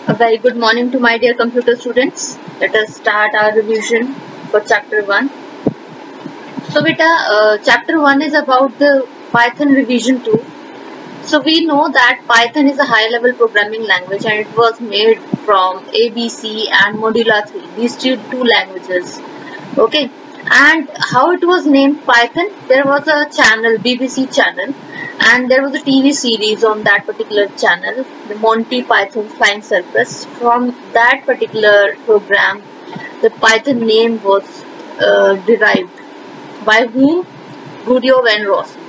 A very good morning to my dear computer students. Let us start our revision for chapter 1. So beta, chapter 1 is about the Python revision 2. So we know that Python is a high level programming language and it was made from ABC and Modula 3. These two languages. Okay. And how it was named Python? There was a channel, BBC channel, and there was a TV series on that particular channel, the Monty Python's Flying Circus. From that particular program, the Python name was derived. By whom? Guido van Rossum.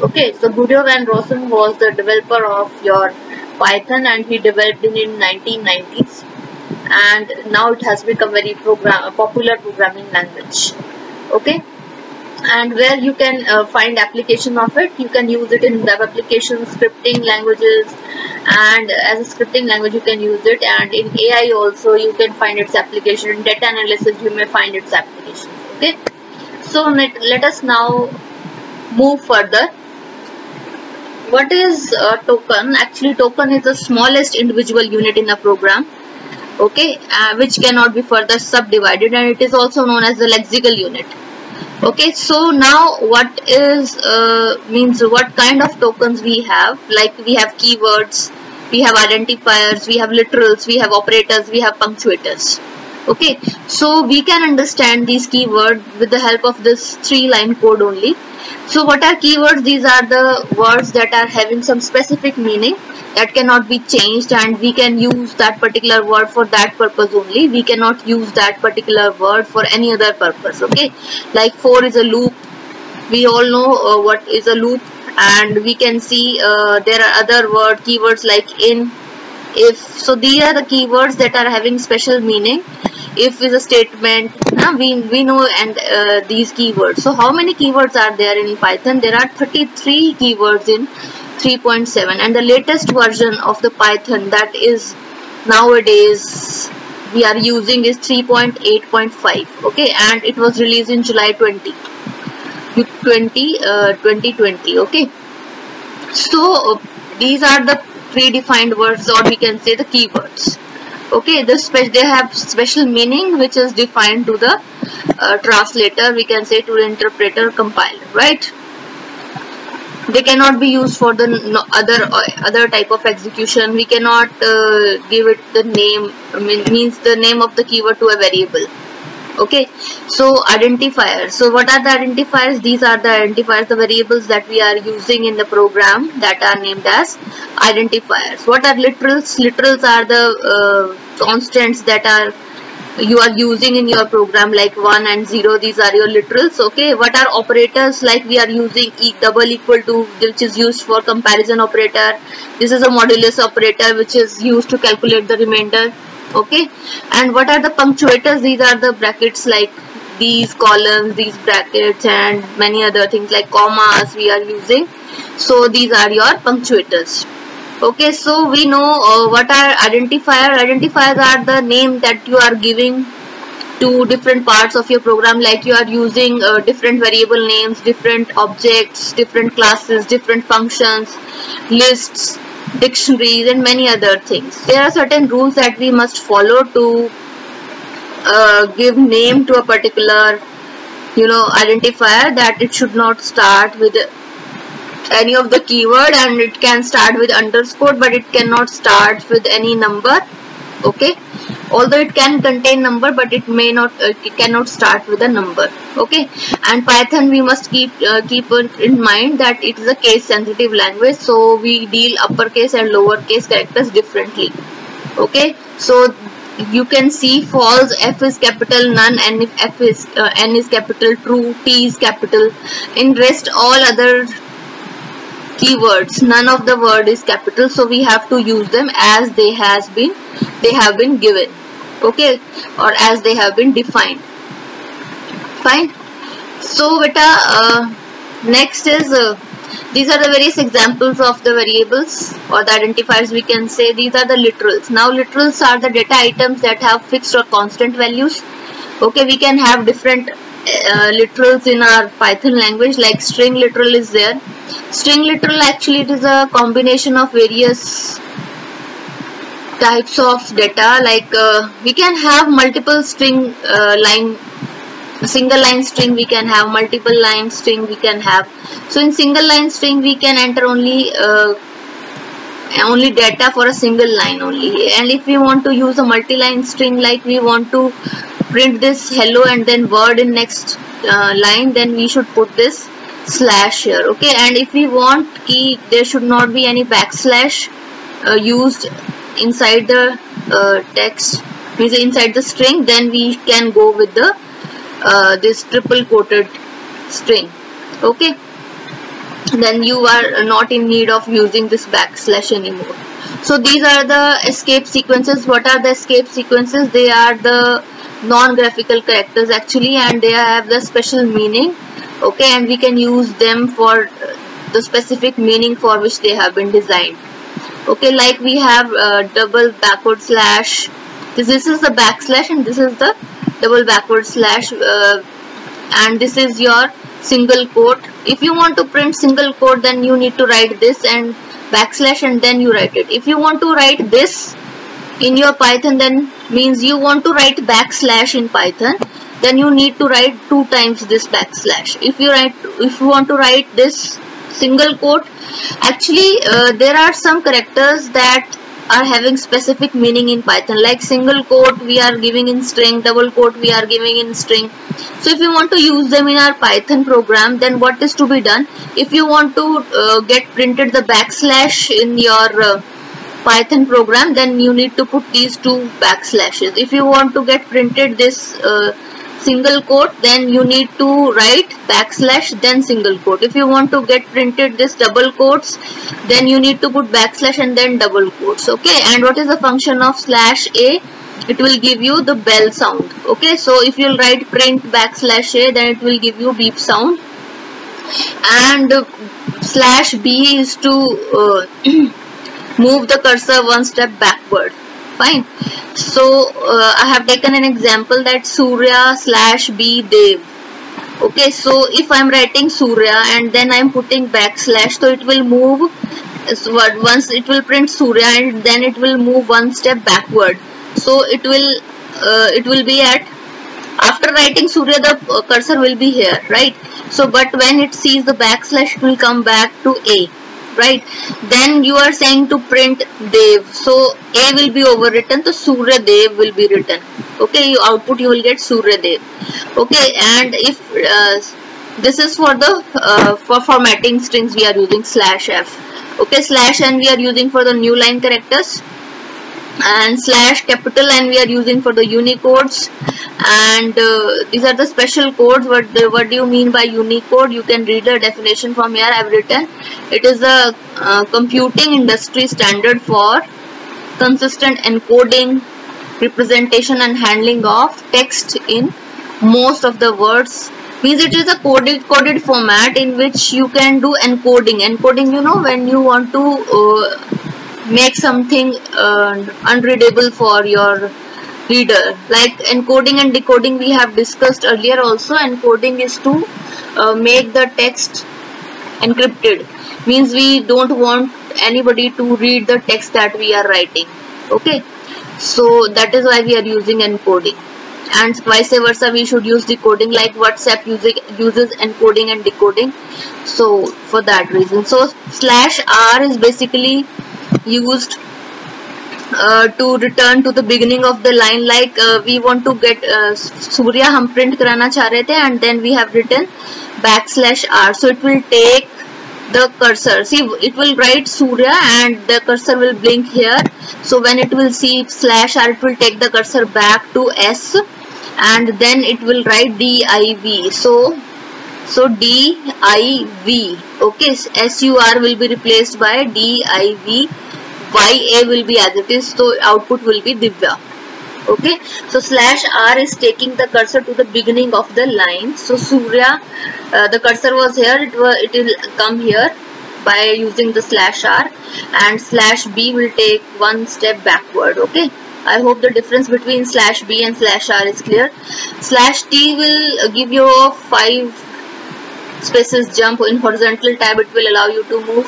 Okay, so Guido van Rossum was the developer of your Python and he developed it in 1990s, and now it has become very popular programming language. Okay, and where you can find application of it, you can use it in web applications, scripting languages, and as a scripting language you can use it, and in AI also you can find its application. In data analysis you may find its application. Okay, so let us now move further. What is a token? Actually, token is the smallest individual unit in a program. Okay, which cannot be further subdivided, and it is also known as the lexical unit. Okay, so now what is means what kind of tokens we have? Like we have keywords, we have identifiers, we have literals, we have operators, we have punctuators. Okay, so we can understand these keywords with the help of this 3-line code only. So what are keywords? These are the words that are having some specific meaning that cannot be changed, and we can use that particular word for that purpose only. We cannot use that particular word for any other purpose. Okay, like for is a loop. We all know what is a loop, and we can see there are other keywords like in, if. So these are the keywords that are having special meaning. If is a statement, we know, and these keywords. So how many keywords are there in Python? There are 33 keywords in 3.7, and the latest version of the Python that is nowadays we are using is 3.8.5. okay, and it was released in July 2020. Okay, so these are the predefined words, or we can say the keywords. Okay, they have special meaning which is defined to the translator, we can say to the interpreter, compiler, right? They cannot be used for the other type of execution. We cannot give it the name, means the name of the keyword to a variable. Okay, so identifiers. So what are the identifiers? These are the identifiers, the variables that we are using in the program that are named as identifiers. What are literals? Literals are the constants that you are using in your program, like 1 and 0. These are your literals. Okay, what are operators? Like we are using double equal to, which is used for comparison operator. This is a modulus operator which is used to calculate the remainder. Okay, and what are the punctuators? These are the brackets, like these columns, these brackets, and many other things like commas we are using. So these are your punctuators. Okay, so we know what are identifiers. Identifiers are the name that you are giving to different parts of your program, like you are using different variable names, different objects, different classes, different functions, lists, dictionaries, and many other things. There are certain rules that we must follow to give name to a particular identifier, that it should not start with any of the keyword, and it can start with underscore, but it cannot start with any number. Okay, although it can contain number, but it cannot start with a number. Okay, and Python, we must keep in mind that it is a case sensitive language, so we deal uppercase and lowercase characters differently. Okay, so you can see false, F is capital, none, and if F is N is capital, true, T is capital. In rest all other keywords, none of the word is capital, so we have to use them as they have been given. Okay, or as they have been defined. Fine. So beta, next is these are the various examples of the variables or the identifiers, we can say. These are the literals. Now literals are the data items that have fixed or constant values. Okay, we can have different literals in our Python language, like string literal is there. String literal, actually it is a combination of various types of data, like we can have multiple string line, single line string we can have, multiple line string we can have. So in single line string we can enter only data for a single line only, and if we want to use a multi-line string, like we want to print this hello and then word in next line, then we should put this slash here. Okay, and if we want there should not be any backslash used inside the text, means inside the string, then we can go with the this triple quoted string. Okay, then you are not in need of using this backslash anymore. So these are the escape sequences. What are the escape sequences? They are the non-graphical characters actually, and they have the special meaning. Okay, and we can use them for the specific meaning for which they have been designed. Okay, like we have double backward slash. This is the backslash and this is the double backward slash, and this is your single quote. If you want to print single quote, then you need to write this and backslash and then you write it. If you want to write this in your Python, then means you want to write backslash in Python, then you need to write 2 times this backslash. If you want to write this single quote, actually there are some characters that are having specific meaning in Python, like single quote we are giving in string, double quote we are giving in string. So if you want to use them in our Python program, then what is to be done? If you want to get printed the backslash in your Python program, then you need to put these 2 backslashes. If you want to get printed this single quote, then you need to write backslash then single quote. If you want to get printed this double quotes, then you need to put backslash and then double quotes. Okay, and what is the function of slash a? It will give you the bell sound. Okay, so if you'll write print backslash a, then it will give you beep sound. And slash b is to move the cursor 1 step backward. Fine. So I have taken an example that Surya slash B Dev. Okay, so if I am writing Surya and then I am putting backslash, so it will move, once it will print Surya and then it will move 1 step backward. So it will be at, after writing Surya, the cursor will be here, right? So but when it sees the backslash, it will come back to A. Right, then you are saying to print Dev, so A will be overwritten, so Surya Dev will be written. Okay, output you will get Surya Dev. Okay, and if this is for the for formatting strings, we are using slash f. Okay, slash n we are using for the new line characters, and slash capital N we are using for the Unicodes, and these are the special codes. What do you mean by Unicode? You can read the definition from here. I have written it is a computing industry standard for consistent encoding, representation and handling of text in most of the words. Means it is a coded format in which you can do encoding. Encoding, you know, when you want to make something unreadable for your reader, like encoding and decoding we have discussed earlier also. Encoding is to make the text encrypted, means we don't want anybody to read the text that we are writing. Okay, so that is why we are using encoding, and vice versa we should use decoding, like WhatsApp uses encoding and decoding. So for that reason, so slash r is basically used to return to the beginning of the line, like we want to get Surya hum print karana cha rahe the, and then we have written backslash r, so it will take the cursor, see it will write Surya and the cursor will blink here. So when it will see slash r, it will take the cursor back to S, and then it will write div. So div. Okay, sur will be replaced by div, ya will be as it is, so output will be Divya. Okay, so slash r is taking the cursor to the beginning of the line. So Surya, the cursor was here, it will come here by using the slash r, and slash b will take 1 step backward. Okay, I hope the difference between slash b and slash r is clear. Slash t will give you a 5 spaces jump in horizontal tab. It will allow you to move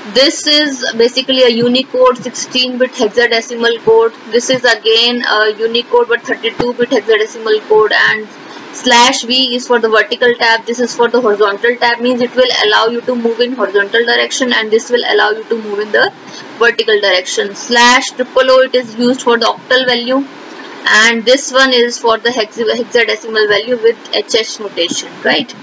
This is basically a Unicode 16-bit hexadecimal code. This is again a Unicode but 32-bit hexadecimal code, and /V is for the vertical tab. This is for the horizontal tab, means it will allow you to move in horizontal direction, and this will allow you to move in the vertical direction. /O it is used for the octal value, and this one is for the hexadecimal value with HH notation, right?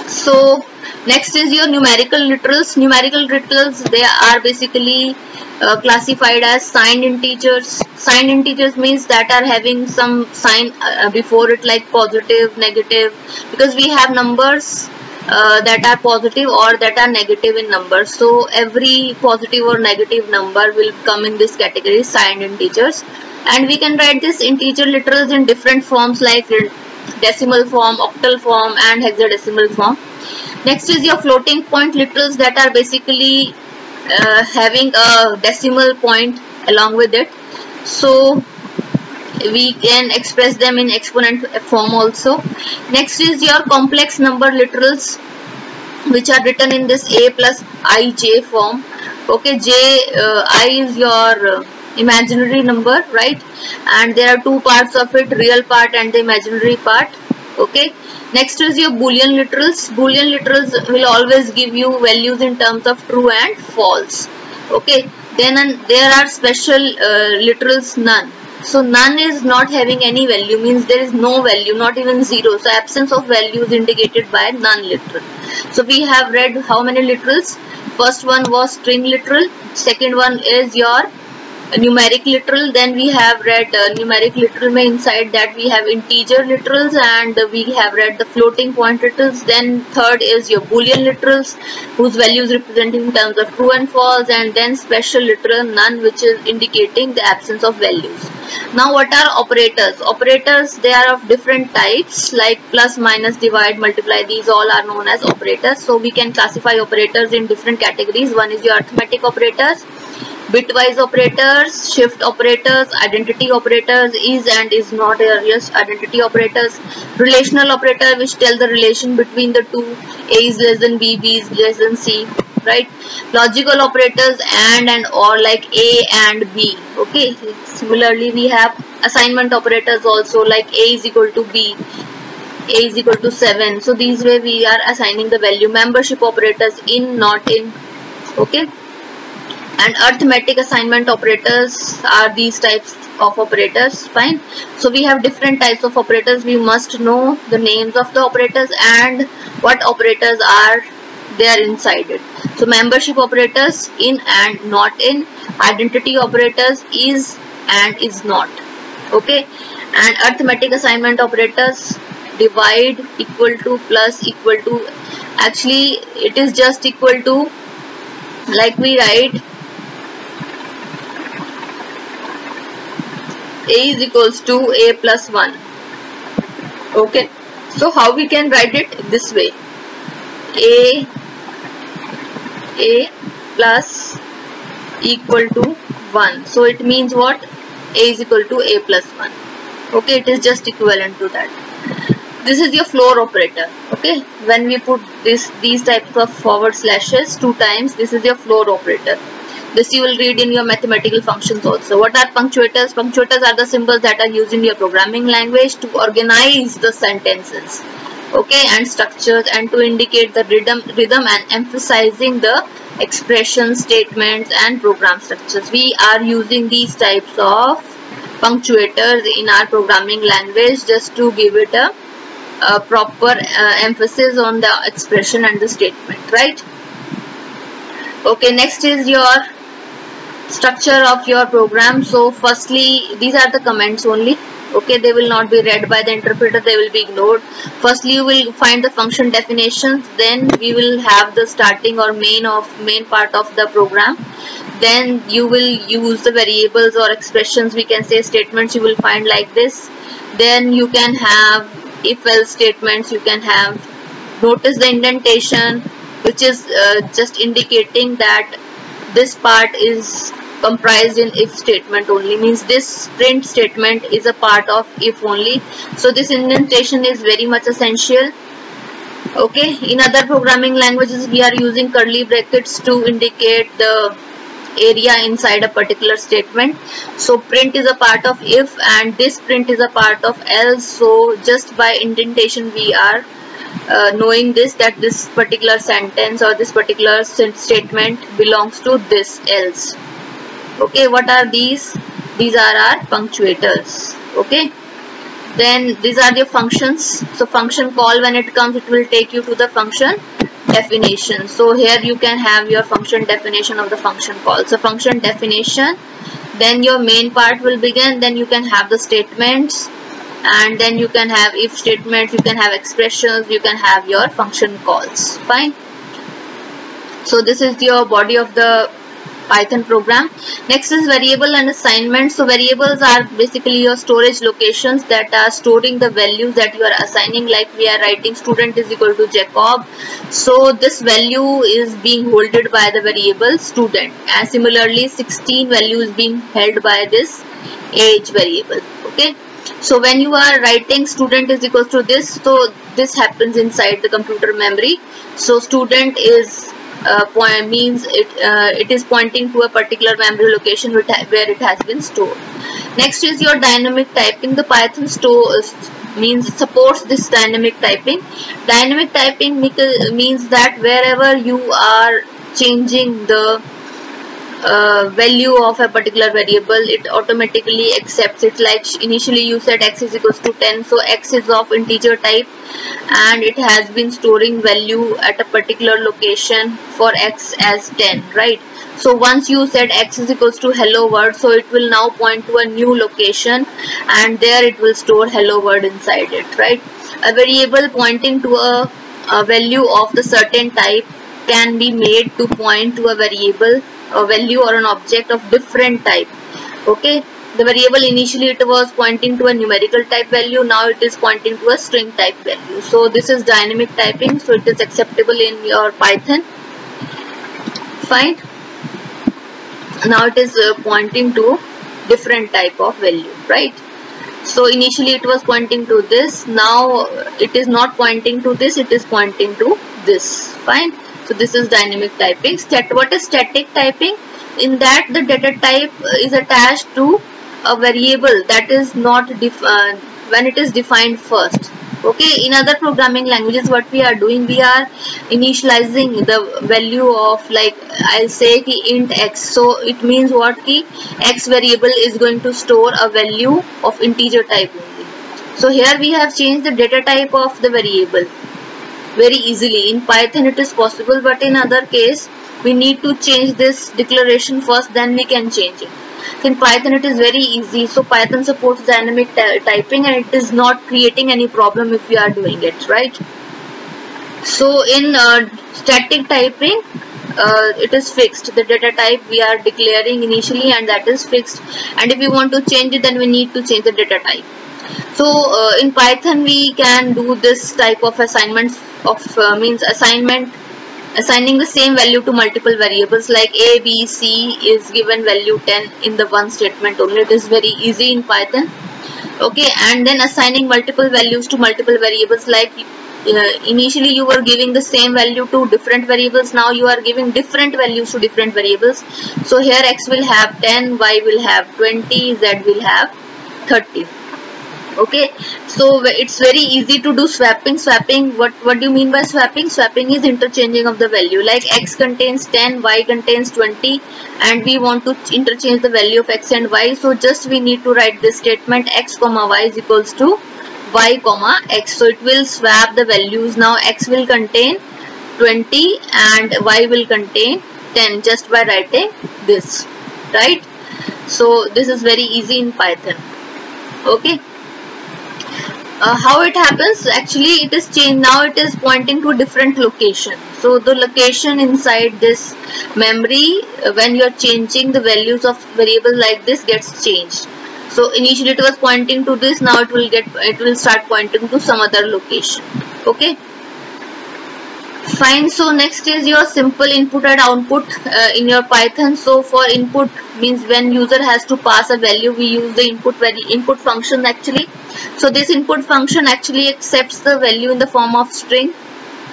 So next is your numerical literals. Numerical literals, they are basically classified as signed integers. Signed integers means that are having some sign before it, like positive, negative, because we have numbers that are positive or that are negative in numbers. So every positive or negative number will come in this category, signed integers. And we can write this integer literals in different forms like decimal form, octal form, and hexadecimal form. Next is your floating point literals, that are basically having a decimal point along with it. So we can express them in exponent form also. Next is your complex number literals, which are written in this a plus ij form. Okay, I is your imaginary number, right? And there are two parts of it, real part and the imaginary part. Okay. Next is your Boolean literals. Boolean literals will always give you values in terms of true and false. Okay. Then there are special literals none. So none is not having any value, means there is no value, not even zero. So absence of value is indicated by none literal. So we have read how many literals? First one was string literal. Second one is your numeric literal. Then we have read numeric literal. Inside that we have integer literals, and we have read the floating point literals. Then third is your Boolean literals, whose value is represented in terms of true and false, and then special literal none, which is indicating the absence of values. Now what are operators? Operators, they are of different types, like plus, minus, divide, multiply. These all are known as operators. So we can classify operators in different categories. One is your arithmetic operators, bitwise operators, shift operators, identity operators, is and is not areas identity operators, relational operator, which tell the relation between the two, a is less than b, b is less than c, right? Logical operators, and or, like a and b. Okay, similarly we have assignment operators also, like a is equal to b, a is equal to 7. So these way we are assigning the value. Membership operators, in, not in. Okay. And arithmetic assignment operators are these types of operators. Fine. So we have different types of operators. We must know the names of the operators and what operators are there inside it. So membership operators, in and not in. Identity operators, is and is not. Okay. And arithmetic assignment operators, divide, equal to, plus, equal to. Actually it is just equal to, like we write a is equals to a plus 1. Okay. So how we can write it? This way. A plus equal to 1. So it means what? A is equal to a plus 1. Okay. It is just equivalent to that. This is your floor operator. Okay. When we put these types of forward slashes 2 times, this is your floor operator. This you will read in your mathematical functions also. What are punctuators? Punctuators are the symbols that are used in your programming language to organize the sentences, okay, and structures, and to indicate the rhythm and emphasizing the expression, statements, and program structures. We are using these types of punctuators in our programming language just to give it a proper emphasis on the expression and the statement, right? Okay, next is your structure of your program. So firstly, these are the comments only. Okay, they will not be read by the interpreter, they will be ignored. Firstly, you will find the function definitions. Then we will have the starting or main part of the program. Then you will use the variables or expressions, we can say statements, you will find like this. Then you can have if-else statements. You can have, notice the indentation, which is just indicating that this part is comprised in if statement only, means this print statement is a part of if only. So this indentation is very much essential. Okay, in other programming languages we are using curly brackets to indicate the area inside a particular statement. So print is a part of if and this print is a part of else. So just by indentation we are knowing this, that this particular sentence or this particular statement belongs to this else. Okay, what are these? These are our punctuators. Okay, then these are the functions. So function call, when it comes, it will take you to the function definition. So here you can have your function definition of the function call. So function definition, then your main part will begin, then you can have the statements, and then you can have if statements, you can have expressions, you can have your function calls. Fine. So this is your body of the Python program. Next is variable and assignment. So variables are basically your storage locations that are storing the values that you are assigning. Like we are writing student is equal to Jacob, so this value is being holded by the variable student, and similarly 16 value is being held by this age variable. Okay, so when you are writing student is equal to this, so this happens inside the computer memory. So student is means it is pointing to a particular memory location where it has been stored. Next is your dynamic typing. The Python means supports this dynamic typing. Dynamic typing means that wherever you are changing the value of a particular variable, it automatically accepts it. Like initially you said x is equals to 10, so x is of integer type and it has been storing value at a particular location for x as 10, right? So once you said x is equals to hello world, so it will now point to a new location and there it will store hello world inside it, right? A variable pointing to a value of the certain type can be made to point to a variable, a value or an object of different type. Okay, the variable initially it was pointing to a numerical type value, now it is pointing to a string type value. So this is dynamic typing, so it is acceptable in your Python. Fine. Now it is pointing to different type of value, right? So initially it was pointing to this, now it is not pointing to this, it is pointing to this. Fine. So this is dynamic typing. What is static typing? In that the data type is attached to a variable that is not when it is defined first. Okay, in other programming languages what we are doing, we are initializing the value of, like I'll say ki int x. So it means what ki x variable is going to store a value of integer type only. So here we have changed the data type of the variable very easily. In Python it is possible, but in other case we need to change this declaration first, then we can change it. In Python it is very easy. So Python supports dynamic typing and it is not creating any problem if we are doing it, right? So in static typing it is fixed. The data type we are declaring initially and that is fixed, and if we want to change it then we need to change the data type. So in Python we can do this type of assignments of assigning the same value to multiple variables, like a, b, c is given value 10 in the one statement only. It is very easy in Python. Okay, and then assigning multiple values to multiple variables, like initially you were giving the same value to different variables, now you are giving different values to different variables. So here x will have 10, y will have 20, z will have 30. Okay, so it's very easy to do swapping. What do you mean by swapping? Swapping is interchanging of the value. Like x contains 10, y contains 20, and we want to interchange the value of x and y. So just we need to write this statement x comma y is equals to y comma x. So it will swap the values. Now x will contain 20 and y will contain 10 just by writing this, right? So this is very easy in Python. Okay. How it happens? Actually it is changed. Now it is pointing to a different location. So the location inside this memory, when you are changing the values of variable like this, gets changed. So initially it was pointing to this, now it will start pointing to some other location. Okay, fine. So next is your simple input and output in your Python. So for input means when user has to pass a value, we use the input function actually. So this input function actually accepts the value in the form of string.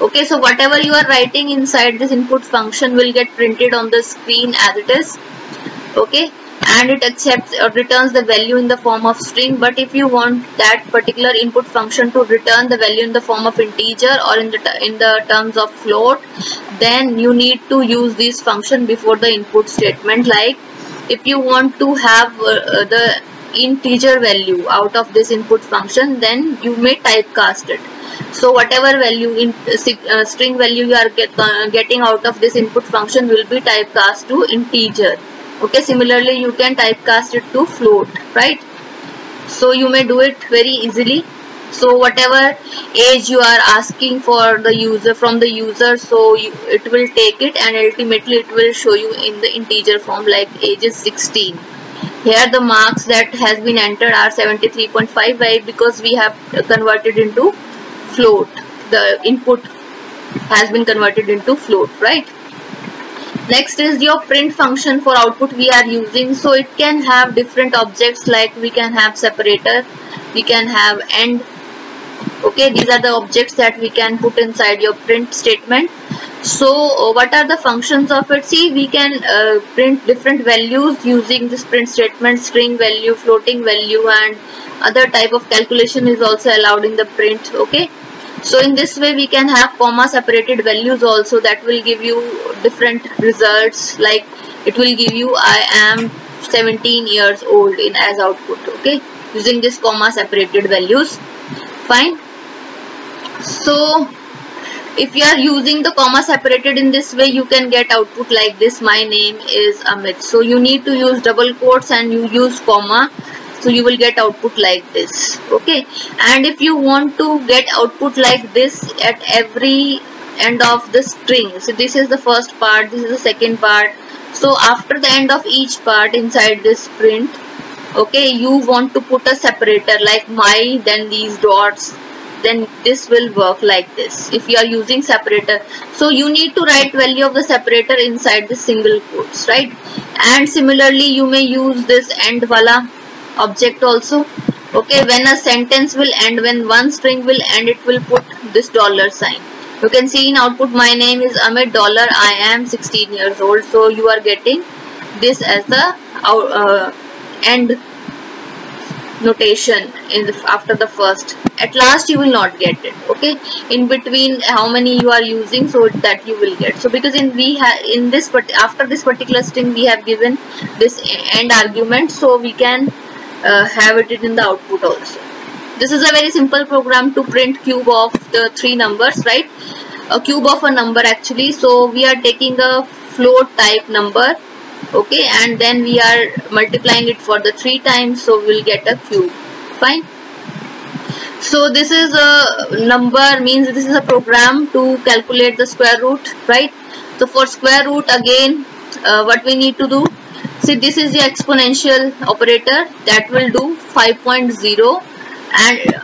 Okay, so whatever you are writing inside this input function will get printed on the screen as it is. Okay, and it accepts or returns the value in the form of string. But if you want that particular input function to return the value in the form of integer or in the terms of float, then you need to use this function before the input statement. Like if you want to have the integer value out of this input function, then you may typecast it. So whatever value in string value you are getting out of this input function will be typecast to integer. Okay, similarly you can typecast it to float, right? So you may do it very easily. So whatever age you are asking for the user from the user, so it will take it and ultimately it will show you in the integer form, like age is 16. Here the marks that has been entered are 73.55 because we have converted into float. The input has been converted into float, right? Next is your print function for output we are using. So it can have different objects, like we can have separator, we can have end. Okay, these are the objects that we can put inside your print statement. So what are the functions of it? See, we can print different values using this print statement. String value, floating value, and other type of calculation is also allowed in the print. Okay, so in this way we can have comma separated values also, that will give you different results. Like it will give you I am 17 years old in as output. Okay, using this comma separated values. Fine. So if you are using the comma separated in this way, you can get output like this: my name is Amit. So you need to use double quotes and you use comma, so you will get output like this. Okay, and if you want to get output like this at every end of the string, so this is the first part, this is the second part. So after the end of each part inside this print, okay, you want to put a separator like my, then these dots, then this will work like this if you are using separator. So you need to write value of the separator inside the single quotes, right? And similarly you may use this end wala object also. Okay, when a sentence will end, when one string will end, it will put this dollar sign. You can see in output, my name is Amit, dollar, I am 16 years old. So you are getting this as the end notation in after the first. At last you will not get it. Okay, in between how many you are using, so that you will get. So because in this, but after this particular string we have given this end argument, so we can have it in the output also. This is a very simple program to print cube of the three numbers, right? A cube of a number actually. So we are taking a float type number. Okay, and then we are multiplying it for the 3 times, so we'll get a cube. Fine. So this is a number, means this is a program to calculate the square root, right? So for square root, again what we need to do, see, this is the exponential operator that will do 5.0 and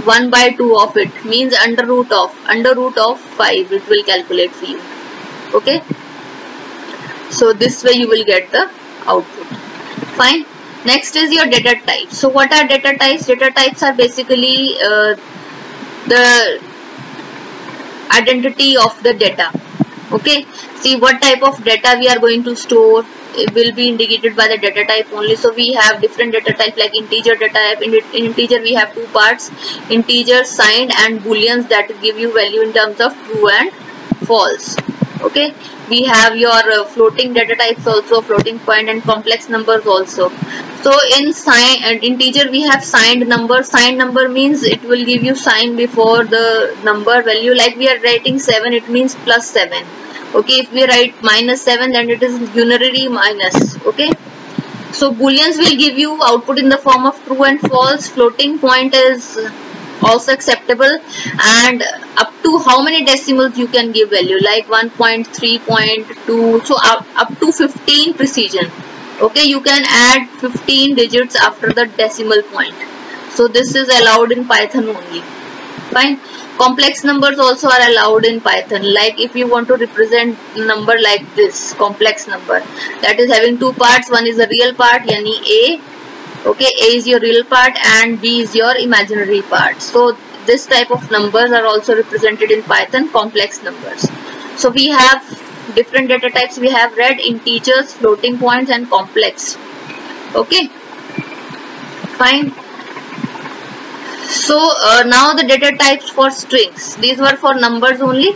1 by 2 of it, means under root of 5 it will calculate for you. Okay, so this way you will get the output. Fine. Next is your data type. So what are data types? Data types are basically the identity of the data. Okay, see what type of data we are going to store, it will be indicated by the data type only. So we have different data type, like integer data type. In integer we have two parts, integer signed and booleans, that give you value in terms of true and false. Okay, we have your floating data types also, floating point and complex numbers also. So in integer we have signed number. Signed number means it will give you sign before the number value, like we are writing 7, it means plus 7. Okay, if we write -7, then it is unary minus. Okay, so booleans will give you output in the form of true and false. Floating point is also acceptable, and up to how many decimals you can give value, like 1.3.2, so up to 15 precision. Okay, you can add 15 digits after the decimal point. So this is allowed in Python only. Fine. Complex numbers also are allowed in Python. Like if you want to represent number like this, complex number, that is having two parts. One is a real part, yani A. Okay, A is your real part and B is your imaginary part. So this type of numbers are also represented in Python, complex numbers. So we have different data types. We have read, integers, floating points, and complex. Okay, fine. So now the data types for strings. These were for numbers only.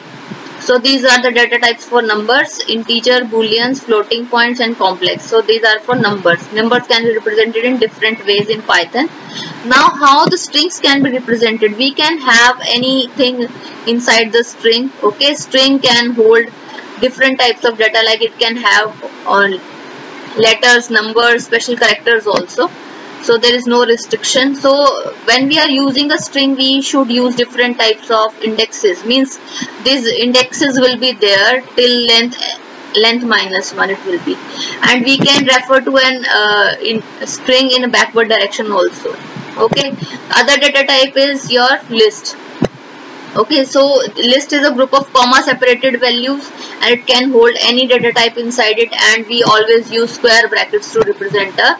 So these are the data types for numbers: integer, booleans, floating points, and complex. So these are for numbers. Numbers can be represented in different ways in Python. Now how the strings can be represented? We can have anything inside the string. Okay, string can hold different types of data, like it can have letters, numbers, special characters also. So there is no restriction. So when we are using a string, we should use different types of indexes. Means these indexes will be there till length minus 1 it will be, and we can refer to an string in a backward direction also. Okay, other data type is your list. Okay, so list is a group of comma separated values, and it can hold any data type inside it, and we always use square brackets to represent a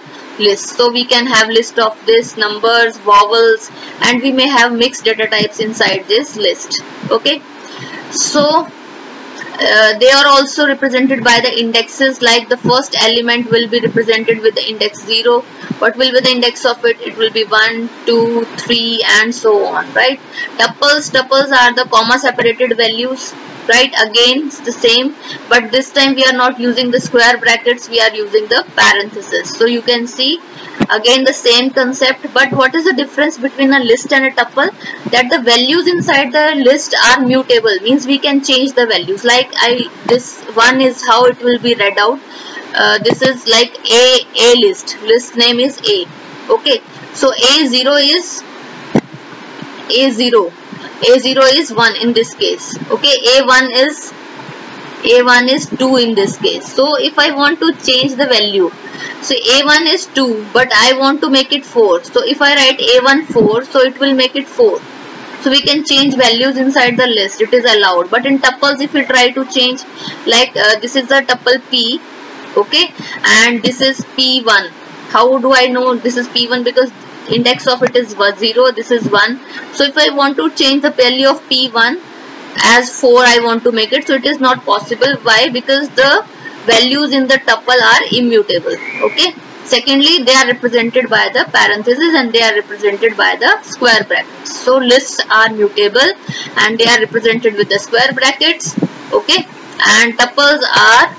list. So we can have list of this, numbers, vowels, and we may have mixed data types inside this list. Okay, so they are also represented by the indexes, like the first element will be represented with the index 0. What will be the index of it? It will be 1, 2, 3, and so on, right? Tuples are the comma separated values, right? Again it's the same, but this time we are not using the square brackets, we are using the parentheses. So you can see again the same concept, but what is the difference between a list and a tuple? That the values inside the list are mutable, means we can change the values. Like this one is how it will be read out. This is like a list name is A. Okay, so A0 is 1 in this case. Okay, A1 is 2 in this case. So if I want to change the value, so A1 is 2, but I want to make it 4. So if I write A1 4, so it will make it 4. So we can change values inside the list, it is allowed. But in tuples, if you try to change, like this is the tuple P, okay, and this is P1. How do I know this is P1? Because index of it is 0, this is 1. So if I want to change the value of P1 as 4, I want to make it, so it is not possible. Why? Because the values in the tuple are immutable. Okay, secondly, they are represented by the parentheses and they are represented by the square brackets. So lists are mutable and they are represented with the square brackets. Okay, and tuples are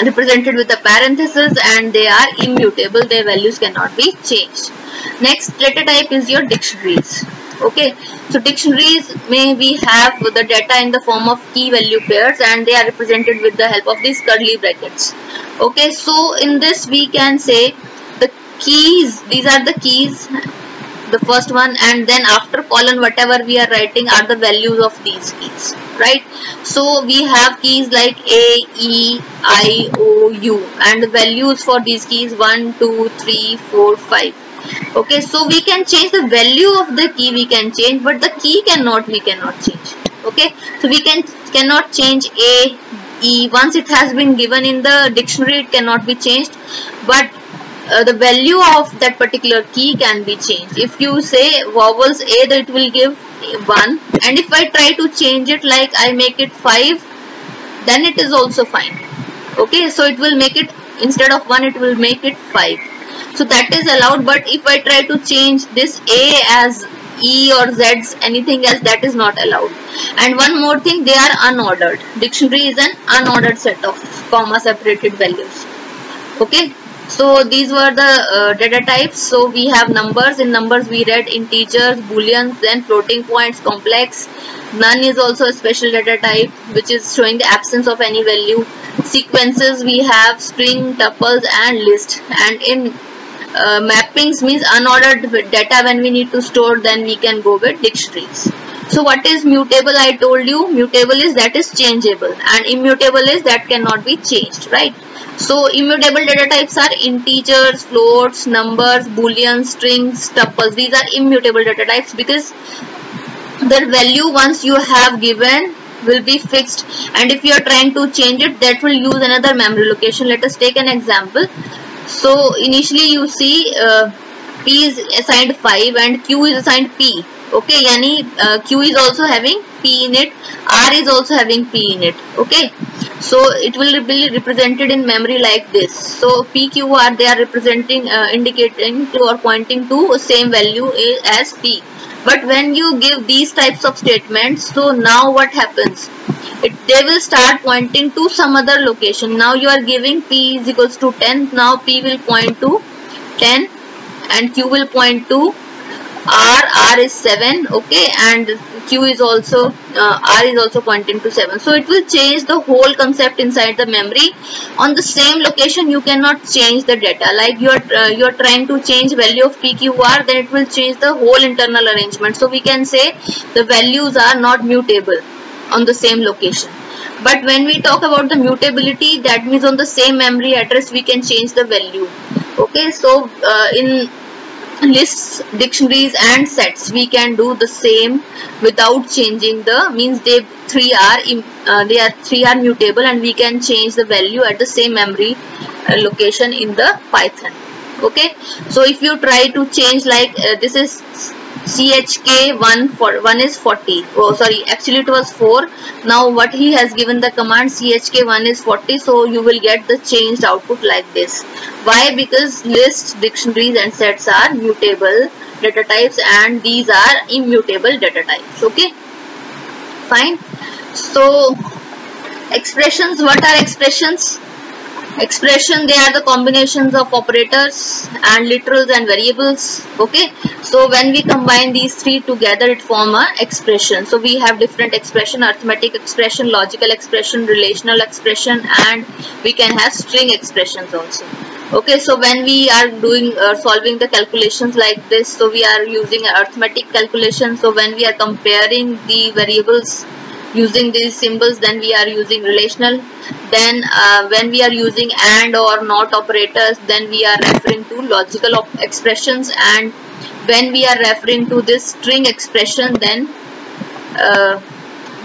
represented with the parentheses and they are immutable, their values cannot be changed. Next data type is your dictionaries. Okay, so dictionaries may we have the data in the form of key value pairs, and they are represented with the help of these curly brackets. Okay, so in this we can say the keys, these are the keys, the first one, and then after colon whatever we are writing are the values of these keys, right? So we have keys like A, E, I, O, U, and the values for these keys 1, 2, 3, 4, 5. Okay, so we can change the value of the key, we can change, but the key we cannot change. Okay, so we cannot change A, E. Once it has been given in the dictionary, it cannot be changed, but the value of that particular key can be changed. If you say vowels A, that it will give 1, and if I try to change it, like I make it 5, then it is also fine. Okay, so it will make it, instead of 1 it will make it 5. So that is allowed, but if I try to change this A as E or Z's, anything else, that is not allowed. And one more thing, they are unordered. Dictionary is an unordered set of comma separated values. Okay, so these were the data types. So we have numbers. In numbers we read integers, booleans, then floating points, complex. None is also a special data type which is showing the absence of any value. Sequences we have string, tuples, and list. And in mappings means unordered data, when we need to store, then we can go with dictionaries. So what is mutable? I told you mutable is that is changeable, and immutable is that cannot be changed, right? So immutable data types are integers, floats, numbers, booleans, strings, tuples. These are immutable data types because their value once you have given will be fixed, and if you are trying to change it, that will use another memory location. Let us take an example. So initially you see P is assigned 5 and Q is assigned P. Okay, yani Q is also having P in it, R is also having P in it. Okay, so it will be represented in memory like this. So P, Q, R, they are representing, indicating to or pointing to same value as P. But when you give these types of statements, so now what happens? They will start pointing to some other location. Now you are giving P is equals to 10. Now P will point to 10 and Q will point to R is 7, okay, and Q is also, R is also pointing to 7. So it will change the whole concept inside the memory. On the same location, you cannot change the data. Like you are trying to change value of P, Q, R, then it will change the whole internal arrangement. So we can say the values are not mutable on the same location. But when we talk about the mutability, that means on the same memory address we can change the value. Okay, so in lists, dictionaries and sets we can do the same without changing the, means they three are mutable and we can change the value at the same memory location in the Python. Okay, so if you try to change, like this is chk 1 is 40, oh sorry, actually it was 4. Now what he has given the command chk 1 is 40, so you will get the changed output like this. Why? Because lists, dictionaries and sets are mutable data types and these are immutable data types. Okay, fine. So expressions, what are expressions? Expression, they are the combinations of operators and literals and variables. Okay, so when we combine these three together, it form a expression. So we have different expression: arithmetic expression, logical expression, relational expression, and we can have string expressions also. Okay, so when we are doing solving the calculations like this, so we are using arithmetic calculation. So when we are comparing the variables using these symbols, then we are using relational. Then when we are using and or not operators, then we are referring to logical expressions, and when we are referring to this string expression, then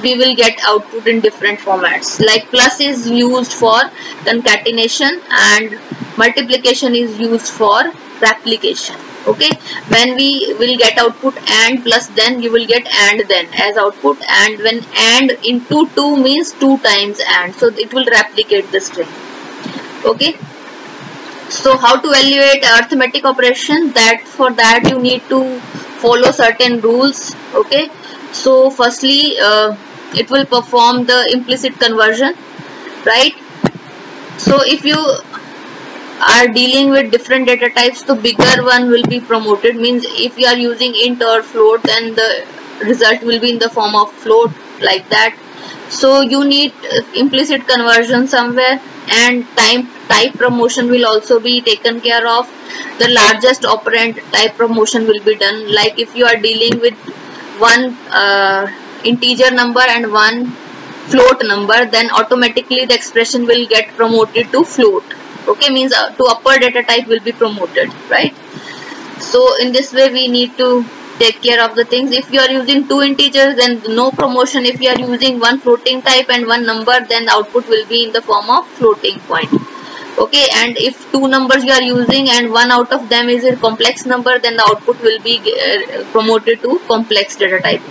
we will get output in different formats. Like plus is used for concatenation and multiplication is used for replication. Okay, when we will get output and plus, then you will get and then as output, and when and into 2 means 2 times and, so it will replicate the string. Okay, so how to evaluate arithmetic operation? That for that you need to follow certain rules. Okay, so firstly it will perform the implicit conversion, right? So if you are dealing with different data types, the bigger one will be promoted. Means if you are using int or float, then the result will be in the form of float, like that. So you need implicit conversion somewhere, and type promotion will also be taken care of. The largest operand type promotion will be done. Like if you are dealing with one integer number and one float number, then automatically the expression will get promoted to float. Okay, means to upper data type will be promoted, right? So in this way we need to take care of the things. If you are using two integers, then no promotion. If you are using one floating type and one number, then the output will be in the form of floating point. Okay, and if two numbers you are using and one out of them is a complex number, then the output will be promoted to complex data type.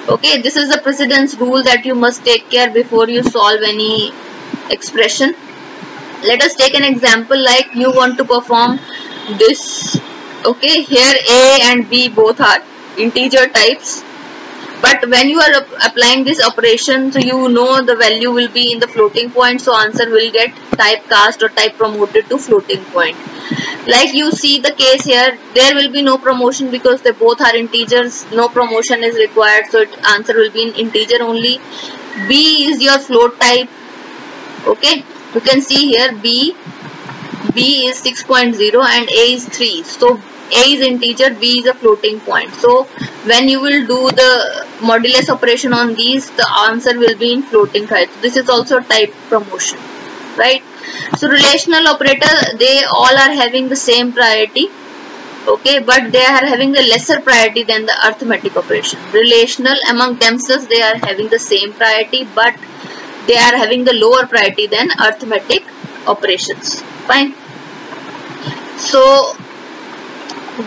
Okay, this is the precedence rule that you must take care before you solve any expression. Let us take an example, like you want to perform this. Okay, here A and B both are integer types, but when you are applying this operation, so you know the value will be in the floating point, so answer will get typecast or type promoted to floating point. Like you see the case here, there will be no promotion because they both are integers, no promotion is required, so answer will be in integer only. B is your float type. Okay, you can see here B is 6.0 and A is 3. So A is integer, B is a floating point. So when you will do the modulus operation on these, the answer will be in floating type. This is also type promotion, right? So relational operator, they all are having the same priority. Okay, but they are having the lesser priority than the arithmetic operation. Relational among themselves, they are having the same priority, but they are having the lower priority than arithmetic operations. Fine. So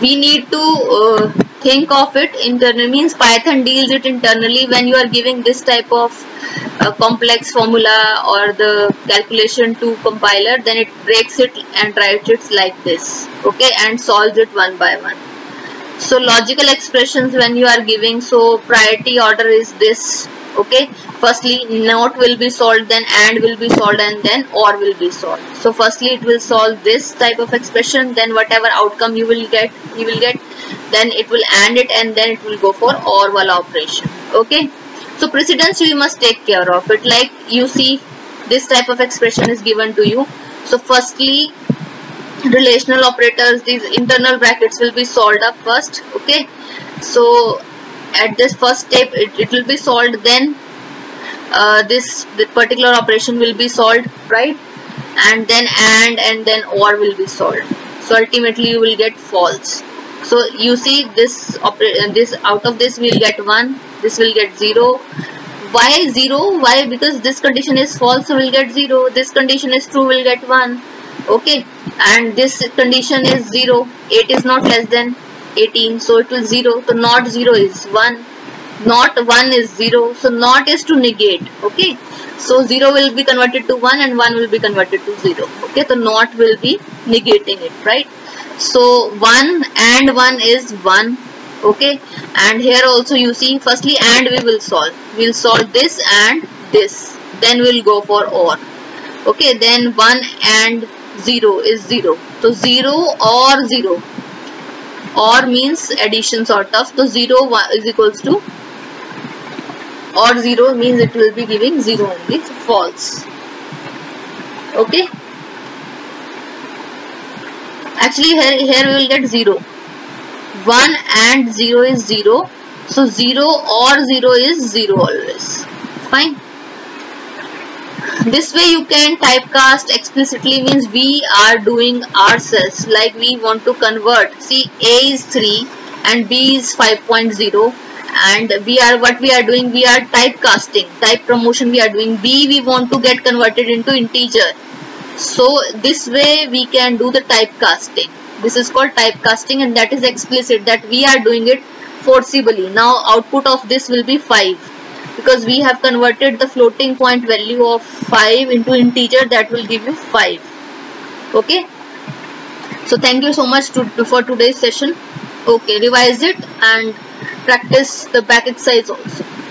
we need to think of it internally, means Python deals it internally when you are giving this type of complex formula or the calculation to compiler, then it breaks it and writes it like this, okay, and solves it one by one. So logical expressions when you are giving, so priority order is this, okay. Firstly not will be solved, then and will be solved, and then or will be solved. So firstly it will solve this type of expression, then whatever outcome you will get, then it will AND it, and then it will go for OR wala operation, okay. So precedence we must take care of it. Like you see, this type of expression is given to you. So firstly relational operators, these internal brackets will be solved up first, okay. So at this first step it will be solved, then the particular operation will be solved, right, and then and then OR will be solved. So ultimately you will get false. So you see this out of this we will get 1, this will get 0. Why 0? Why? Because this condition is false, so we'll get 0. This condition is true, we'll get 1, okay. And this condition is 0. 8 is not less than 18, so it will 0. So not 0 is 1. Not 1 is 0. So not is to negate, okay. So 0 will be converted to 1 and 1 will be converted to 0, okay. So not will be negating it, right. So 1 and 1 is 1, okay. And here also you see, firstly and we will solve. We will solve this and this, then we will go for OR, okay. Then 1 and 0 is 0. So 0 or 0. OR means addition sort of. So 0 is equals to, or 0 means it will be giving 0 only, so false, okay. Actually here we will get 0. 1 and 0 is 0. So 0 or 0 is 0 always. Fine. This way you can typecast explicitly, means we are doing ourselves, like we want to convert. See, A is 3 and B is 5.0, and what we are doing, we are typecasting, type promotion we are doing. B we want to get converted into integer. So this way we can do the typecasting. This is called typecasting, and that is explicit, that we are doing it forcibly. Now output of this will be 5, because we have converted the floating point value of 5 into integer, that will give you 5, okay. So thank you so much for today's session, okay. Revise it and practice the back exercise also.